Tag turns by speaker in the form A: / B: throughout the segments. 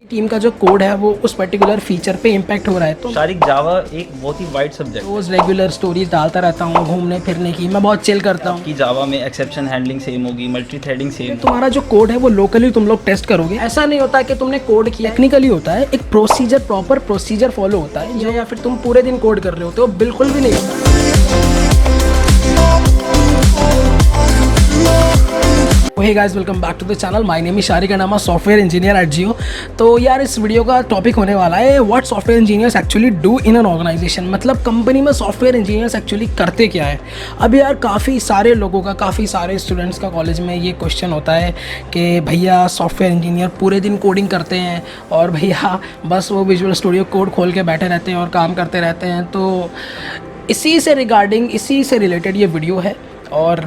A: Team का जो code है वो उस पर्टिकुलर फीचर पे इम्पैक्ट हो रहा है। तो
B: शारिक जावा एक बहुत ही वाइड सब्जेक्ट है।
A: रोज़ रेगुलर स्टोरीज डालता रहता हूँ घूमने फिरने की, मैं बहुत चिल करता हूँ।
B: आपकी जावा में एक्सेप्शन हैंडलिंग सेम होगी, मल्टी थ्रेडिंग सेम।
A: तुम्हारा जो कोड है वो लोकली तुम लोग टेस्ट करोगे। ऐसा नहीं होता कि तुमने कोड किया, टेक्निकली होता है, एक प्रोसीजर, प्रॉपर प्रोसीजर फॉलो होता है। या फिर तुम पूरे दिन कोड कर रहे होते हो, बिल्कुल भी नहीं होता। Hey guys, welcome back to the channel. My name is Shariq and I am a software engineer at Jio. तो यार इस वीडियो का टॉपिक होने वाला है what software engineers actually do in an organisation. मतलब कंपनी में सॉफ्टवेयर इंजीनियर्स एक्चुअली करते क्या है। अब यार काफ़ी सारे लोगों का, काफ़ी सारे स्टूडेंट्स का कॉलेज में ये क्वेश्चन होता है कि भैया सॉफ्टवेयर इंजीनियर पूरे दिन कोडिंग करते हैं और भैया बस वो विजुअल स्टूडियो कोड खोल के बैठे रहते हैं और काम करते रहते हैं। तो इसी से रिगार्डिंग, इसी से रिलेटेड ये वीडियो है। और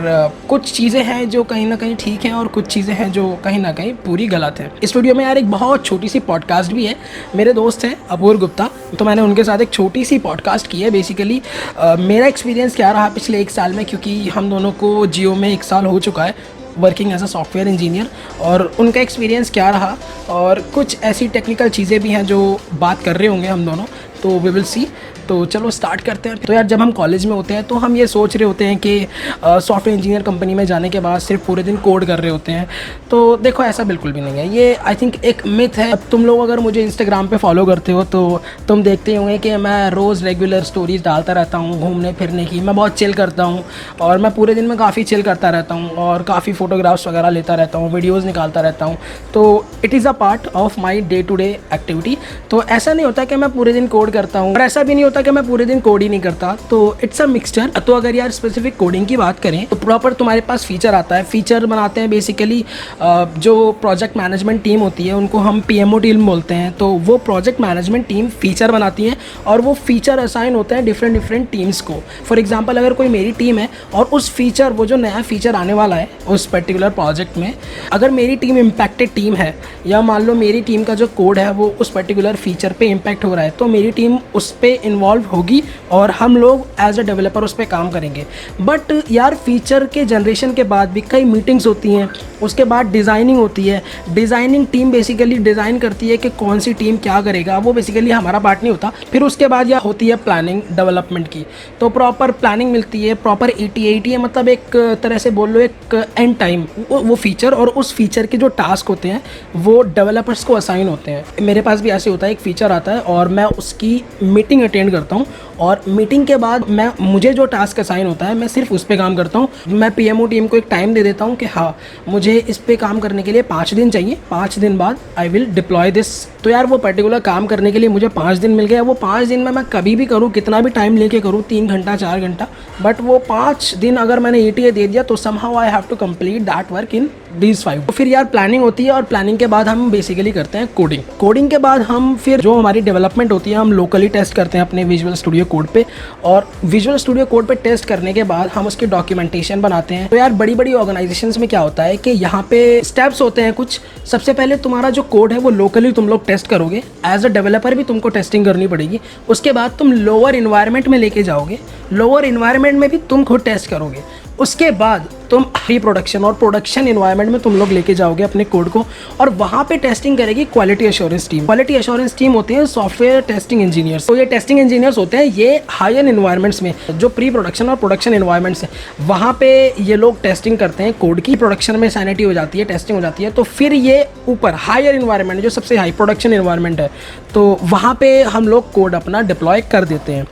A: कुछ चीज़ें हैं जो कहीं ना कहीं ठीक हैं और कुछ चीज़ें हैं जो कहीं ना कहीं पूरी गलत हैं। इस वीडियो में यार एक बहुत छोटी सी पॉडकास्ट भी है। मेरे दोस्त हैं अपूर्व गुप्ता, तो मैंने उनके साथ एक छोटी सी पॉडकास्ट की है। बेसिकली मेरा एक्सपीरियंस क्या रहा पिछले 1 साल में, क्योंकि हम दोनों को जियो में 1 साल हो चुका है working as a software engineer, और उनका एक्सपीरियंस क्या रहा और कुछ ऐसी टेक्निकल चीज़ें भी हैं जो बात कर रहे होंगे हम दोनों, तो वी विल सी। तो चलो स्टार्ट करते हैं। तो यार जब हम कॉलेज में होते हैं तो हम ये सोच रहे होते हैं कि सॉफ्टवेयर इंजीनियर कंपनी में जाने के बाद सिर्फ पूरे दिन कोड कर रहे होते हैं। तो देखो ऐसा बिल्कुल भी नहीं है। ये आई थिंक एक मिथ है। अब तुम लोग अगर मुझे इंस्टाग्राम पे फॉलो करते हो तो तुम देखते होंगे कि मैं रोज़ रेगुलर स्टोरीज डालता रहता हूँ घूमने फिरने की, मैं बहुत चिल करता हूँ और मैं पूरे दिन में काफ़ी चिल करता रहता हूँ और काफ़ी फ़ोटोग्राफ्स वगैरह लेता रहता हूँ, वीडियोज़ निकालता रहता हूँ। तो it is a part of my day to day activity. तो ऐसा नहीं होता कि मैं पूरे दिन कोड करता हूँ और ऐसा भी नहीं होता कि मैं पूरे दिन कोड ही नहीं करता। तो इट्स अ मिक्सचर। तो अगर यार स्पेसिफिक कोडिंग की बात करें तो प्रॉपर तुम्हारे पास फीचर आता है। फीचर बनाते हैं बेसिकली जो प्रोजेक्ट मैनेजमेंट टीम होती है उनको हम पीएमओ टीम बोलते हैं। तो वो प्रोजेक्ट मैनेजमेंट टीम फीचर बनाती है और वो फीचर असाइन होते हैं डिफरेंट टीम्स को। फॉर एग्जांपल अगर कोई मेरी टीम है और उस फीचर, वो जो नया फीचर आने वाला है उस पर्टिकुलर प्रोजेक्ट में, अगर मेरी टीम इम्पैक्टेड टीम है या मान लो मेरी टीम का जो कोड है वो उस पर्टिकुलर फीचर पे इम्पैक्ट हो रहा है, तो मेरी टीम उस पर इन्वॉल्व होगी और हम लोग एज अ डेवलपर उस पर काम करेंगे। बट यार फीचर के जनरेशन के बाद भी कई मीटिंग्स होती हैं, उसके बाद डिज़ाइनिंग होती है। डिज़ाइनिंग टीम बेसिकली डिज़ाइन करती है कि कौन सी टीम क्या करेगा, वो बेसिकली हमारा पार्ट नहीं होता। फिर उसके बाद यह होती है प्लानिंग डेवलपमेंट की। तो प्रॉपर प्लानिंग मिलती है, प्रॉपर ETA मतलब एक तरह से बोल लो एक एंड टाइम, वो फीचर और उस फीचर के जो टास्क होते हैं वो डेवलपर्स को असाइन होते हैं। मेरे पास भी ऐसे होता है, एक फ़ीचर आता है और मैं उसकी मीटिंग अटेंड करता हूँ और मीटिंग के बाद मुझे जो टास्क असाइन होता है मैं सिर्फ उस पर काम करता हूँ। मैं पीएमओ टीम को एक टाइम दे देता हूँ कि हाँ मुझे इस पे काम करने के लिए 5 दिन चाहिए, 5 दिन बाद आई विल डिप्लॉय दिस। तो यार वो पर्टिकुलर काम करने के लिए मुझे 5 दिन मिल गया। वो 5 दिन में मैं कभी भी करूँ, कितना भी टाइम लेके करूँ, 3 घंटा 4 घंटा, बट वो 5 दिन अगर मैंने ETA दे दिया तो somehow I have to complete that work in these 5। तो फिर यार प्लानिंग होती है और प्लानिंग के बाद हम बेसिकली करते हैं कोडिंग। कोडिंग के बाद हम फिर जो हमारी डेवलपमेंट होती है हम लोकली टेस्ट करते हैं अपने विजुअल स्टूडियो कोड पे, और विजुअल स्टूडियो कोड पे टेस्ट करने के बाद हम उसकी डॉक्यूमेंटेशन बनाते हैं। तो यार बड़ी बड़ी ऑर्गेनाइजेशंस में क्या होता है कि यहाँ पे स्टेप्स होते हैं कुछ। सबसे पहले तुम्हारा जो कोड है वो लोकली तुम लोग टेस्ट करोगे, एज अ डेवलपर भी तुमको टेस्टिंग करनी पड़ेगी। उसके बाद तुम लोअर इन्वायरमेंट में लेके जाओगे, लोअर इन्वायरमेंट में भी तुम खुद टेस्ट करोगे। उसके बाद तुम प्री प्रोडक्शन और प्रोडक्शन इन्वायरमेंट में तुम लोग लेके जाओगे अपने कोड को, और वहाँ पे टेस्टिंग करेगी quality assurance team. Quality assurance team होती है सॉफ्टवेयर टेस्टिंग इंजीनियर्स। तो ये टेस्टिंग इंजीनियर्स होते हैं, ये हायर इन्वायरमेंट्स में जो प्री प्रोडक्शन और प्रोडक्शन इन्वायरमेंट्स हैं वहाँ पे ये लोग टेस्टिंग करते हैं कोड की। प्रोडक्शन में सैनिटी हो जाती है, टेस्टिंग हो जाती है, तो फिर ये ऊपर हायर इन्वायरमेंट जो सबसे हाई प्रोडक्शन इन्वायरमेंट है, तो वहाँ पे हम लोग कोड अपना डिप्लॉय कर देते हैं।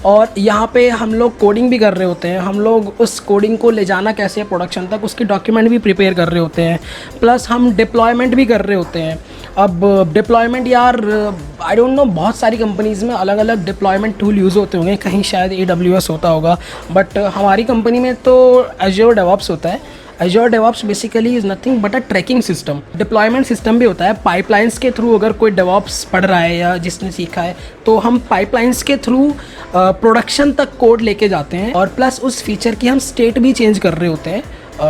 A: और यहाँ पे हम लोग कोडिंग भी कर रहे होते हैं। हम लोग उस कोडिंग को ले जाना कैसे है प्रोडक्शन तक, उसकी डॉक्यूमेंट भी प्रिपेयर कर रहे होते हैं, प्लस हम डिप्लॉयमेंट भी कर रहे होते हैं। अब डिप्लॉयमेंट यार आई डोंट नो, बहुत सारी कंपनीज़ में अलग अलग डिप्लॉयमेंट टूल यूज़ होते होंगे, कहीं शायद AWS होता होगा, बट हमारी कंपनी में तो Azure DevOps होता है। Azure DevOps basically is nothing but a tracking system. Deployment system भी होता है पाइपलाइंस के थ्रू। अगर कोई DevOps पढ़ रहा है या जिसने सीखा है तो हम पाइपलाइंस के थ्रू प्रोडक्शन तक कोड लेके जाते हैं, और प्लस उस फीचर की हम स्टेट भी चेंज कर रहे होते हैं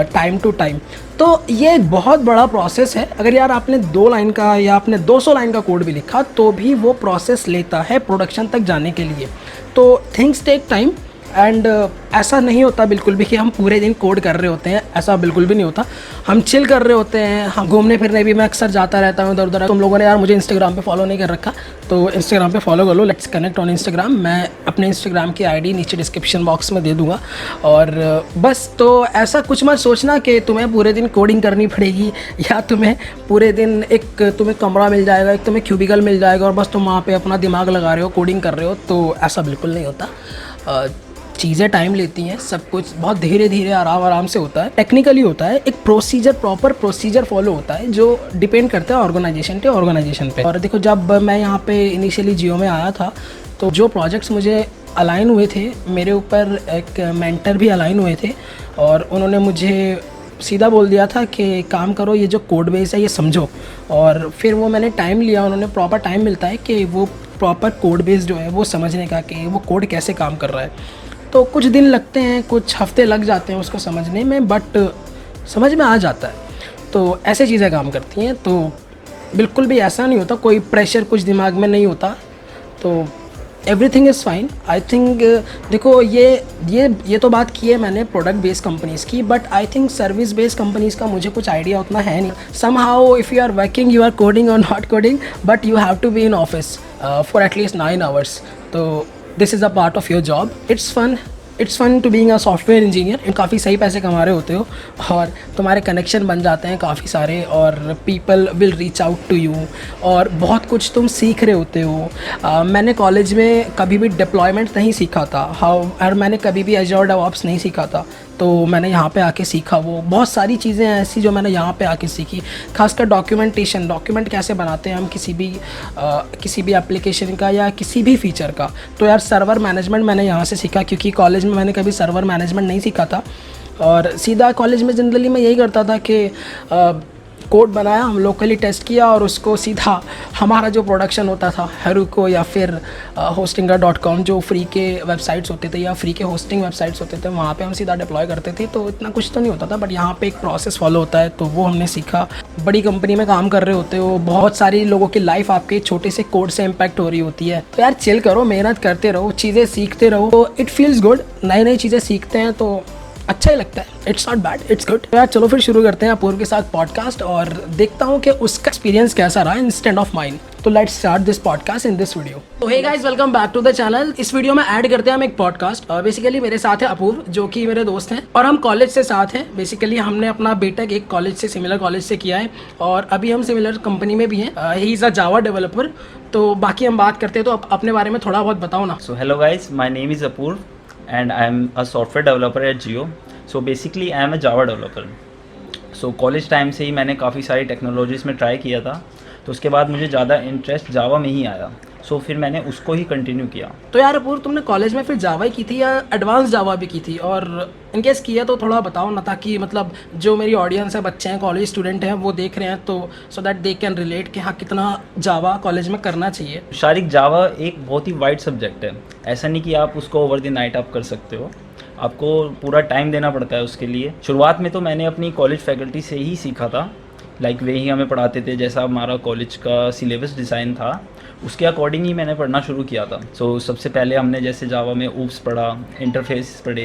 A: टाइम टू टाइम। तो ये एक बहुत बड़ा प्रोसेस है। अगर यार आपने 2 लाइन का या आपने 200 लाइन का कोड भी लिखा तो भी वो प्रोसेस लेता है प्रोडक्शन तक जाने के लिए। तो थिंग्स टेक टाइम। एंड ऐसा नहीं होता बिल्कुल भी कि हम पूरे दिन कोड कर रहे होते हैं, ऐसा बिल्कुल भी नहीं होता। हम चिल कर रहे होते हैं, हम घूमने फिरने भी मैं अक्सर जाता रहता हूँ इधर उधर। तुम लोगों ने यार मुझे इंस्टाग्राम पे फॉलो नहीं कर रखा तो इंस्टाग्राम पे फॉलो कर लो, लेट्स कनेक्ट ऑन इंस्टाग्राम। मैं अपने इंस्टाग्राम की आईडी नीचे डिस्क्रिप्शन बॉक्स में दे दूँगा। और बस तो ऐसा कुछ मत सोचना कि तुम्हें पूरे दिन कोडिंग करनी पड़ेगी या तुम्हें पूरे दिन एक तुम्हें कमरा मिल जाएगा, एक तुम्हें क्यूबिकल मिल जाएगा और बस तुम वहाँ पे अपना दिमाग लगा रहे हो, कोडिंग कर रहे हो। तो ऐसा बिल्कुल नहीं होता। चीज़ें टाइम लेती हैं, सब कुछ बहुत धीरे धीरे आराम आराम से होता है, टेक्निकली होता है। एक प्रोसीजर, प्रॉपर प्रोसीजर फॉलो होता है जो डिपेंड करता है ऑर्गेनाइजेशन पे। और देखो, जब मैं यहाँ पे इनिशियली जियो में आया था तो जो प्रोजेक्ट्स मुझे अलाइन हुए थे, मेरे ऊपर एक मेंटर भी अलाइन हुए थे और उन्होंने मुझे सीधा बोल दिया था कि काम करो, ये जो कोड बेस है ये समझो। और फिर वो मैंने टाइम लिया, उन्होंने प्रॉपर टाइम मिलता है कि वो प्रॉपर कोड बेस जो है वो समझने का कि वो कोड कैसे काम कर रहा है। तो कुछ दिन लगते हैं, कुछ हफ्ते लग जाते हैं उसको समझने में, बट समझ में आ जाता है। तो ऐसे चीज़ें काम करती हैं। तो बिल्कुल भी ऐसा नहीं होता, कोई प्रेशर कुछ दिमाग में नहीं होता। तो everything is fine I think. देखो, ये तो बात की है मैंने प्रोडक्ट बेस्ड कंपनीज़ की, but I think service based companies का मुझे कुछ आइडिया उतना है नहीं। Somehow if you are working, you are coding or not coding, but you have to be in office for at least 9 hours. तो this is a part of your job. It's fun to being a software engineer. काफ़ी सही पैसे कमा रहे होते हो और तुम्हारे कनेक्शन बन जाते हैं काफ़ी सारे, और people will reach out to you, और बहुत कुछ तुम सीख रहे होते हो। मैंने कॉलेज में कभी भी डिप्लॉयमेंट नहीं सीखा था, और मैंने कभी भी एज़्योर डेवऑप्स नहीं सीखा था। तो मैंने यहाँ पे आके सीखा वो बहुत सारी चीज़ें ऐसी जो मैंने यहाँ पे आके सीखी। खासकर डॉक्यूमेंट कैसे बनाते हैं हम किसी भी एप्लीकेशन का या किसी भी फीचर का। तो यार सर्वर मैनेजमेंट मैंने यहाँ से सीखा, क्योंकि कॉलेज में मैंने कभी सर्वर मैनेजमेंट नहीं सीखा था। और सीधा कॉलेज में जनरली मैं यही करता था कि कोड बनाया, हम लोकली टेस्ट किया और उसको सीधा हमारा जो प्रोडक्शन होता था हेरुको या फिर hostinga.com, जो फ्री के वेबसाइट्स होते थे या फ्री के होस्टिंग वेबसाइट्स होते थे, वहाँ पे हम सीधा डिप्लॉय करते थे। तो इतना कुछ तो नहीं होता था, बट यहाँ पे एक प्रोसेस फॉलो होता है, तो वो हमने सीखा। बड़ी कंपनी में काम कर रहे होते हो, बहुत सारी लोगों की लाइफ आपके छोटे से कोड से इम्पैक्ट हो रही होती है। तो यार चिल करो, मेहनत करते रहो, चीज़ें सीखते रहो। तो इट फील्स गुड, नई नई चीज़ें सीखते हैं तो अच्छा ही लगता है। It's not bad, it's good. तो यार चलो फिर शुरू करते हैं अपूर्व के साथ पॉडकास्ट और देखता हूँ कि उसका एक्सपीरियंस कैसा रहा इंस्टेड ऑफ माइन। तो let's start this podcast in this video. तो hey guys, welcome back to the channel. इस वीडियो में ऐड करते हैं हम एक पॉडकास्ट। बेसिकली मेरे साथ है अपूर्व, जो कि मेरे दोस्त हैं और हम कॉलेज से साथ हैं। बेसिकली हमने अपना बीटेक एक कॉलेज से, सिमिलर कॉलेज से किया है और अभी हम सिमिलर कंपनी में भी हैं। He is a Java developer. तो बाकी हम बात करते हैं, तो अपने बारे में थोड़ा बहुत बताओ ना।
B: So hello guys, my name is Apoorv and I am a software developer at Jio. So basically I am a Java developer. So college time से ही मैंने काफ़ी सारी टेक्नोलॉजीज़ में ट्राई किया था, तो उसके बाद मुझे ज़्यादा इंटरेस्ट जावा में ही आया। सो फिर मैंने उसको ही कंटिन्यू किया।
A: तो यार अपूर्व, तुमने कॉलेज में फिर जावा ही की थी या एडवांस जावा भी की थी? और इनकेस किया तो थोड़ा बताओ ना, ताकि मतलब जो मेरी ऑडियंस है, बच्चे हैं, कॉलेज स्टूडेंट हैं, वो देख रहे हैं, तो so that they can relate कि हाँ कितना जावा कॉलेज में करना चाहिए।
B: शारिक, जावा एक बहुत ही वाइड सब्जेक्ट है। ऐसा नहीं कि आप उसको ओवर द नाइट आप कर सकते हो, आपको पूरा टाइम देना पड़ता है उसके लिए। शुरुआत में तो मैंने अपनी कॉलेज फैकल्टी से ही सीखा था, लाइक वे ही हमें पढ़ाते थे, जैसा हमारा कॉलेज का सिलेबस डिज़ाइन था उसके अकॉर्डिंग ही मैंने पढ़ना शुरू किया था। सो सबसे पहले हमने जैसे जावा में ऊप्स पढ़ा, इंटरफेस पढ़े,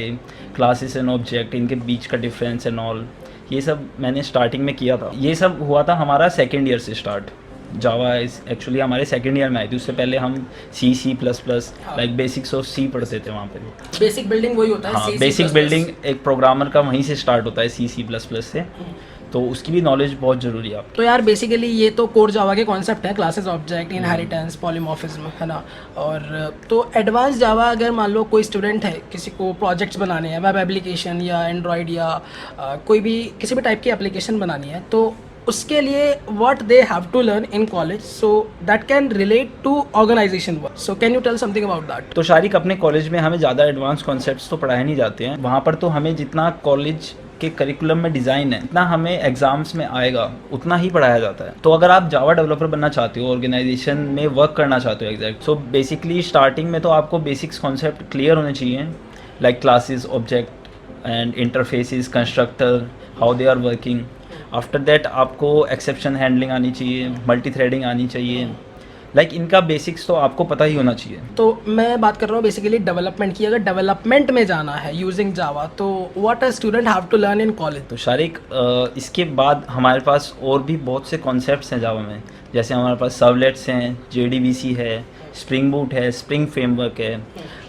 B: क्लासेस एंड ऑब्जेक्ट, इनके बीच का डिफरेंस एंड ऑल, ये सब मैंने स्टार्टिंग में किया था। ये सब हुआ था हमारा सेकेंड ईयर से स्टार्ट। जावा एक्चुअली हमारे सेकेंड ईयर में आई थी, उससे पहले हम C++, like basics of C पढ़ते थे वहाँ पे।
A: बेसिक बिल्डिंग वही होता है।
B: हाँ, बेसिक बिल्डिंग एक प्रोग्रामर का वहीं से स्टार्ट होता है, C++ से, तो उसकी भी नॉलेज बहुत ज़रूरी है आपकी।
A: तो यार बेसिकली ये तो कोर जावा के कॉन्सेप्ट है, क्लासेस, ऑब्जेक्ट, इनहेरिटेंस, पॉलीमॉर्फिज्म, है ना। और तो एडवांस जावा, अगर मान लो कोई स्टूडेंट है, किसी को प्रोजेक्ट्स बनाने हैं, वेब एप्लीकेशन या एंड्रॉयड या कोई भी किसी भी टाइप की एप्लीकेशन बनानी है, तो उसके लिए what they have to learn in college so that can relate to organisation work. So can you tell something about that?
B: तो शारिक, अपने कॉलेज में हमें ज़्यादा एडवांस कॉन्सेप्ट्स तो पढ़ाए नहीं जाते हैं। वहाँ पर तो हमें जितना कॉलेज के करिकुलम में डिज़ाइन है, इतना हमें एग्जाम्स में आएगा उतना ही पढ़ाया जाता है। तो अगर आप जावा डेवलपर बनना चाहते हो, ऑर्गेनाइजेशन में वर्क करना चाहते हो एग्जैक्ट, सो बेसिकली स्टार्टिंग में तो आपको बेसिक्स कॉन्सेप्ट क्लियर होने चाहिए, like classes, object and interfaces, constructor, how they are working. After that आपको एक्सेप्शन हैंडलिंग आनी चाहिए, मल्टी थ्रेडिंग आनी चाहिए, लाइक इनका बेसिक्स तो आपको पता ही होना चाहिए।
A: तो मैं बात कर रहा हूँ बेसिकली डेवलपमेंट की। अगर डेवलपमेंट में जाना है यूजिंग जावा, तो what a student have to learn in college?
B: तो शारिक, इसके बाद हमारे पास और भी बहुत से कॉन्सेप्ट्स हैं जावा में। जैसे हमारे पास सर्वलेट्स हैं, JDBC है, स्प्रिंग बूट है, स्प्रिंग फ्रेमवर्क है,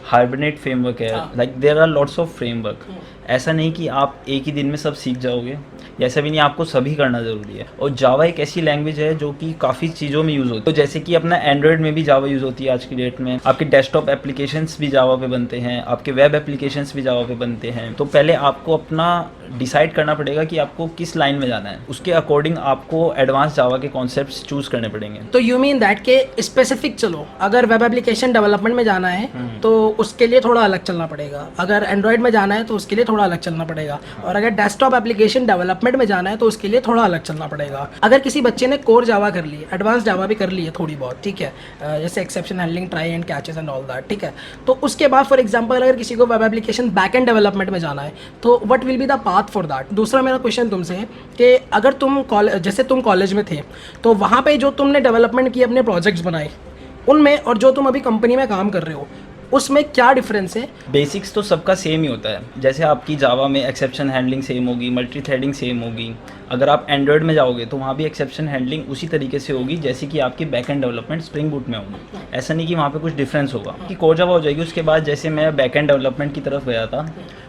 B: हाइबरनेट फ्रेमवर्क है, like there are lots of framework. ऐसा नहीं कि आप एक ही दिन में सब सीख जाओगे, या ऐसा भी नहीं, आपको सभी करना ज़रूरी है। और जावा एक ऐसी लैंग्वेज है जो कि काफ़ी चीज़ों में यूज़ होती है। तो जैसे कि अपना एंड्रॉयड में भी जावा यूज़ होती है आज की डेट में, आपके डेस्कटॉप एप्लीकेशंस भी जावा पे बनते हैं, आपके वेब एप्लीकेशंस भी जावा पे बनते हैं। तो पहले आपको अपना डिसाइड करना पड़ेगा कि आपको किस लाइन में जाना है, उसके अकॉर्डिंग आपको एडवांस जावा के कॉन्सेप्ट्स चूज़ करने पड़ेंगे।
A: तो यू मीन दैट के स्पेसिफिक, चलो अगर वेब एप्लीकेशन डेवलपमेंट में जाना है तो उसके लिए थोड़ा अलग चलना पड़ेगा, अगर एंड्रॉयड में जाना है तो उसके लिए थोड़ा अलग चलना पड़ेगा, और अगर डेस्कटॉप एप्लीकेशन डेवलपमेंट में जाना है तो उसके लिए थोड़ा अलग चलना पड़ेगा। अगर किसी बच्चे ने कोर जावा कर ली, एडवांस जावा भी कर ली है थोड़ी बहुत, ठीक है, जैसे exception handling, try and catches and all that, ठीक है, तो उसके बाद फॉर एग्जांपल अगर किसी को web application back and development में जाना है, तो what will be the path for that? दूसरा मेरा क्वेश्चन तुमसे है कि अगर तुम जैसे तुम कॉलेज में थे, तो वहाँ पे जो तुमने डेवलपमेंट की, अपने प्रोजेक्ट्स बनाए, उनमें और जो तुम अभी कंपनी में काम कर रहे हो, उसमें क्या डिफरेंस है?
B: बेसिक्स तो सबका सेम ही होता है। जैसे आपकी जावा में एक्सेप्शन हैंडलिंग सेम होगी, मल्टी थ्रेडिंग सेम होगी। अगर आप एंड्रॉयड में जाओगे तो वहाँ भी एक्सेप्शन हैंडलिंग उसी तरीके से होगी जैसे कि आपकी back and development spring boot में होगी। ऐसा नहीं कि वहाँ पे कुछ डिफरेंस होगा कि कोर जावा हो जाएगी। उसके बाद जैसे मैं बैक एंड डेवलपमेंट की तरफ गया था,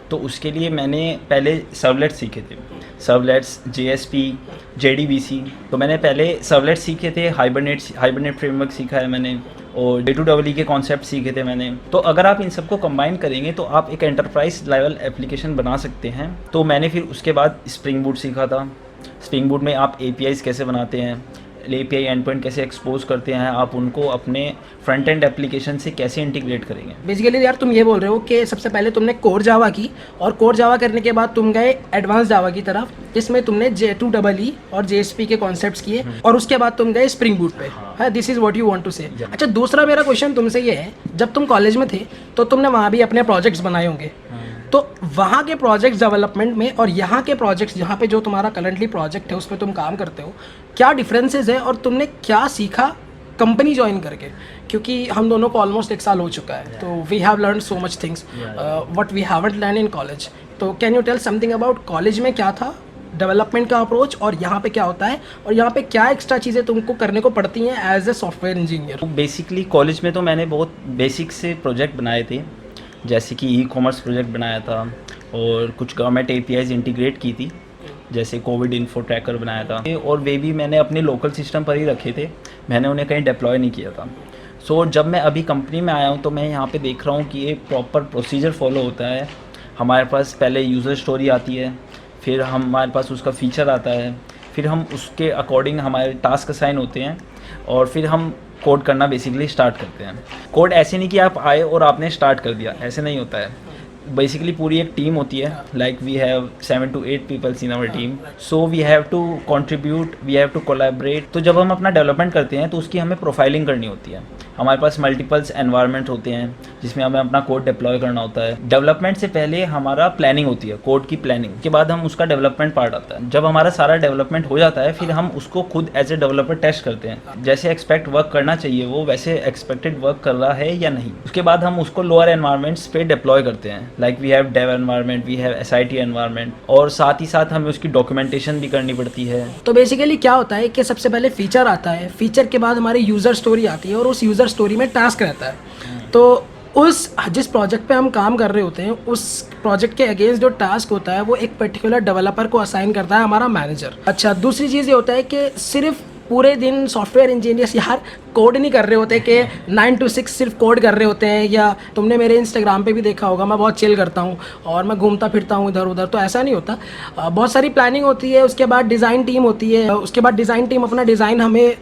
B: तो उसके लिए मैंने पहले सर्वलेट्स सीखे थे, सर्वलेट्स, JSP, JDBC। तो मैंने पहले सर्वलेट्स सीखे थे, हाइबरनेट फ्रेमवर्क सीखा है मैंने, और J2EE के कॉन्सेप्ट सीखे थे मैंने। तो अगर आप इन सबको कंबाइन करेंगे तो आप एक एंटरप्राइज लेवल एप्लीकेशन बना सकते हैं। तो मैंने फिर उसके बाद स्प्रिंग बूट सीखा था। स्प्रिंग बूट में आप APIs कैसे बनाते हैं, API एंड पॉइंट कैसे एक्सपोज करते हैं, आप उनको अपने फ्रंट एंड एप्लीकेशन से कैसे इंटीग्रेट करेंगे।
A: बेसिकली यार तुम ये बोल रहे हो कि सबसे पहले तुमने कोर जावा की, और कोर जावा करने के बाद तुम गए एडवांस जावा की तरफ, जिसमें तुमने J2EE और JSP के कॉन्सेप्ट्स किए, और उसके बाद तुम गए स्प्रिंग बूट पे। है, this is what you want to say. अच्छा, दूसरा मेरा क्वेश्चन तुमसे ये है, जब तुम कॉलेज में थे तो तुमने वहाँ भी अपने प्रोजेक्ट्स बनाए होंगे, तो वहाँ के प्रोजेक्ट्स डेवलपमेंट में और यहाँ के प्रोजेक्ट्स, जहाँ पे जो तुम्हारा करंटली प्रोजेक्ट है उस पर तुम काम करते हो, क्या डिफरेंसेस है और तुमने क्या सीखा कंपनी ज्वाइन करके? क्योंकि हम दोनों को ऑलमोस्ट 1 साल हो चुका है, तो we have learn so much things what we haven't learn in college. तो can you tell something about college में क्या था डेवलपमेंट का अप्रोच, और यहाँ पे क्या होता है, और यहाँ पे क्या एक्स्ट्रा चीज़ें तुमको करने को पड़ती हैं as a software engineer?
B: Basically college में तो मैंने बहुत बेसिक से प्रोजेक्ट बनाए थे, जैसे कि ई-कॉमर्स प्रोजेक्ट बनाया था, और कुछ गवर्नमेंट APIs इंटीग्रेट की थी, जैसे कोविड इन्फो ट्रैकर बनाया था, और वे भी मैंने अपने लोकल सिस्टम पर ही रखे थे, मैंने उन्हें कहीं डिप्लॉय नहीं किया था। सो जब मैं अभी कंपनी में आया हूँ तो मैं यहाँ पे देख रहा हूँ कि एक प्रॉपर प्रोसीजर फॉलो होता है। हमारे पास पहले यूज़र स्टोरी आती है, फिर हमारे पास उसका फ़ीचर आता है, फिर हम उसके अकॉर्डिंग हमारे टास्क असाइन होते हैं, और फिर हम कोड करना बेसिकली स्टार्ट करते हैं। कोड ऐसे नहीं कि आप आए और आपने स्टार्ट कर दिया, ऐसे नहीं होता है। बेसिकली पूरी एक टीम होती है, like we have 7 to 8 peoples in our team, so we have to contribute, we have to collaborate. तो जब हम अपना डेवलपमेंट करते हैं तो उसकी हमें प्रोफाइलिंग करनी होती है। हमारे पास मल्टीपल्स एनवायरनमेंट होते हैं जिसमें हमें अपना कोड डिप्लॉय करना होता है। डेवलपमेंट से पहले हमारा प्लानिंग होती है, कोड की प्लानिंग के बाद हम उसका डेवलपमेंट पार्ट आता है। जब हमारा सारा डेवलपमेंट हो जाता है फिर हम उसको खुद एज ए डेवलपर टेस्ट करते हैं, जैसे एक्सपेक्ट वर्क करना चाहिए वो वैसे एक्सपेक्टेड वर्क कर रहा है या नहीं। उसके बाद हम उसको लोअर एनवायरनमेंट्स पे डिप्लॉय करते हैं, like we have dev environment, we have SIT environment, और साथ ही साथ हमें उसकी डॉक्यूमेंटेशन भी करनी पड़ती है।
A: तो बेसिकली क्या होता है कि सबसे पहले फीचर आता है, फीचर के बाद हमारी यूज़र स्टोरी आती है, और उस यूज़र स्टोरी में टास्क रहता है। तो उस जिस प्रोजेक्ट पे हम काम कर रहे होते हैं उस प्रोजेक्ट के अगेंस्ट जो टास्क होता है वो एक पर्टिकुलर डेवलपर को असाइन करता है हमारा मैनेजर। अच्छा, दूसरी चीज़ ये होता है कि सिर्फ पूरे दिन सॉफ्टवेयर इंजीनियर्स यार कोड नहीं कर रहे होते कि 9 to 6 सिर्फ कोड कर रहे होते हैं, या तुमने मेरे इंस्टाग्राम पे भी देखा होगा मैं बहुत चिल करता हूँ और मैं घूमता फिरता हूँ इधर उधर, तो ऐसा नहीं होता। बहुत सारी प्लानिंग होती है, उसके बाद डिज़ाइन टीम होती है, उसके बाद डिज़ाइन टीम अपना डिज़ाइन हमें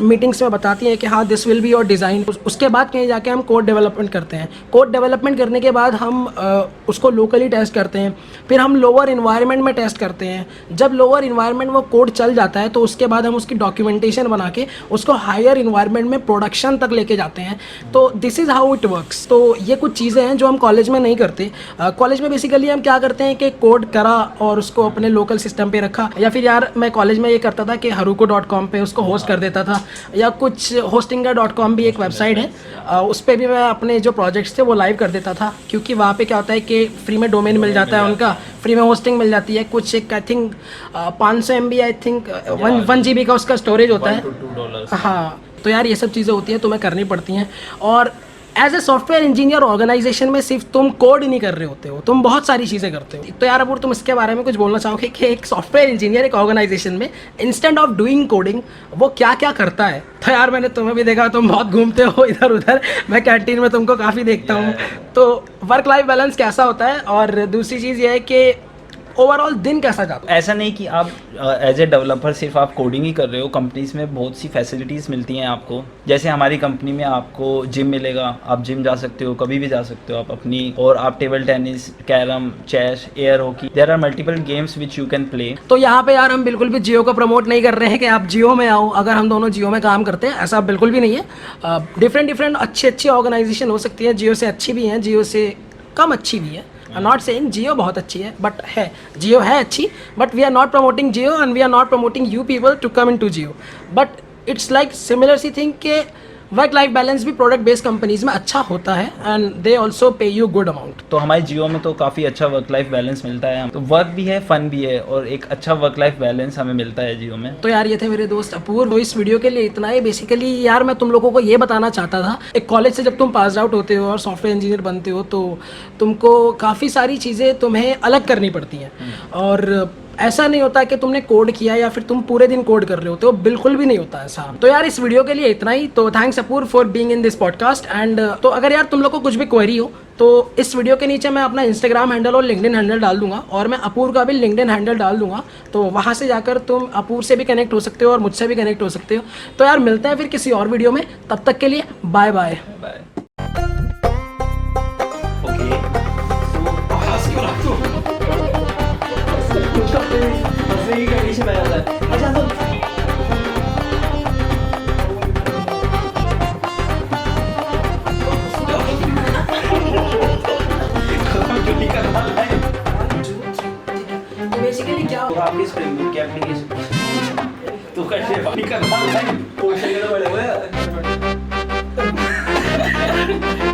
A: मीटिंग्स में बताती है कि हाँ this will be your design. उसके बाद कहीं जाके हम कोड डेवलपमेंट करते हैं। कोड डेवलपमेंट करने के बाद हम उसको लोकली टेस्ट करते हैं, फिर हम लोअर इन्वायरमेंट में टेस्ट करते हैं। जब लोअर इन्वायरमेंट वो कोड चल जाता है तो उसके बाद हम उसकी डॉक्यूमेंटेशन बना के उसको हायर एनवायरनमेंट में प्रोडक्शन तक लेके जाते हैं। तो this is how it works. तो ये कुछ चीज़ें हैं जो हम कॉलेज में नहीं करते। कॉलेज में बेसिकली हम क्या करते हैं कि कोड करा और उसको अपने लोकल सिस्टम पे रखा, या फिर यार मैं कॉलेज में ये करता था कि haruko.com पे उसको होस्ट कर देता था, या कुछ hostinga.com भी एक वेबसाइट है, उस पर भी मैं अपने जो प्रोजेक्ट्स थे वो लाइव कर देता था, क्योंकि वहाँ पे क्या होता है कि फ्री में डोमेन मिल जाता है उनका, फ्री में होस्टिंग मिल जाती है, कुछ एक I think 500 MB I think 1 GB का उसका स्टोरेज होता है।
B: $2
A: हाँ, तो यार ये सब चीज़ें होती हैं, तुम्हें करनी पड़ती हैं। और as a software engineer organisation में सिर्फ तुम कोड ही नहीं कर रहे होते हो, तुम बहुत सारी चीज़ें करते हो। तो यार अब तुम इसके बारे में कुछ बोलना चाहोगे कि एक सॉफ्टवेयर इंजीनियर एक ऑर्गेनाइजेशन में इंस्टेंट ऑफ डूइंग कोडिंग वो क्या क्या करता है? तो यार मैंने तुम्हें भी देखा, तुम बहुत घूमते हो इधर उधर, मैं कैंटीन में तुमको काफ़ी देखता हूँ। तो वर्क लाइफ बैलेंस कैसा होता है? और दूसरी चीज़ ये है कि ओवरऑल दिन कैसा जाता है?
B: ऐसा नहीं कि आप एज ए डेवलपर सिर्फ आप कोडिंग ही कर रहे हो। कंपनीज में बहुत सी फैसिलिटीज़ मिलती हैं आपको। जैसे हमारी कंपनी में आपको जिम मिलेगा, आप जिम जा सकते हो, कभी भी जा सकते हो आप अपनी। और आप table tennis, carrom, chess, air hockey, there are multiple games which you can play.
A: तो यहाँ पे यार हम बिल्कुल भी जियो को प्रमोट नहीं कर रहे हैं कि आप जियो में आओ, अगर हम दोनों जियो में काम करते हैं, ऐसा बिल्कुल भी नहीं है। डिफरेंट अच्छी ऑर्गेनाइजेशन हो सकती है, जियो से अच्छी भी हैं, जियो से कम अच्छी भी है। I am not saying Jio बहुत अच्छी है, बट है, जियो है अच्छी, but we are not promoting Jio and we are not promoting you people to come in to Jio. But it's like similar see thing के वर्क लाइफ बैलेंस भी प्रोडक्ट बेस्ड कंपनीज में अच्छा होता है and they also pay you good amount.
B: तो हमारे जियो में तो काफ़ी अच्छा वर्क लाइफ बैलेंस मिलता है। तो वर्क भी है, फन भी है, और एक अच्छा वर्क लाइफ बैलेंस हमें मिलता है जियो में।
A: तो यार ये थे मेरे दोस्त अपूर्व। तो इस वीडियो के लिए इतना ही। बेसिकली यार मैं तुम लोगों को ये बताना चाहता था, एक कॉलेज से जब तुम पास आउट होते हो और सॉफ्टवेयर इंजीनियर बनते हो तो तुमको काफ़ी सारी चीज़ें तुम्हें अलग करनी पड़ती हैं। और ऐसा नहीं होता कि तुमने कोड किया या फिर तुम पूरे दिन कोड कर रहे होते हो, बिल्कुल भी नहीं होता ऐसा। तो यार इस वीडियो के लिए इतना ही। तो thanks Apoorv for being in this podcast. And तो अगर यार तुम लोग को कुछ भी क्वेरी हो तो इस वीडियो के नीचे मैं अपना इंस्टाग्राम हैंडल और लिंक्डइन हैंडल डाल दूंगा, और मैं अपूर्व का भी लिंक्डइन हैंडल डाल दूंगा। तो वहाँ से जाकर तुम अपूर्व से भी कनेक्ट हो सकते हो और मुझसे भी कनेक्ट हो सकते हो। तो यार मिलते हैं फिर किसी और वीडियो में, तब तक के लिए बाय बाय।
B: बाय।
A: बेसिकली क्या
B: आपकी स्प्रिंग बूट की एप्लीकेशन तो कैसे करना है?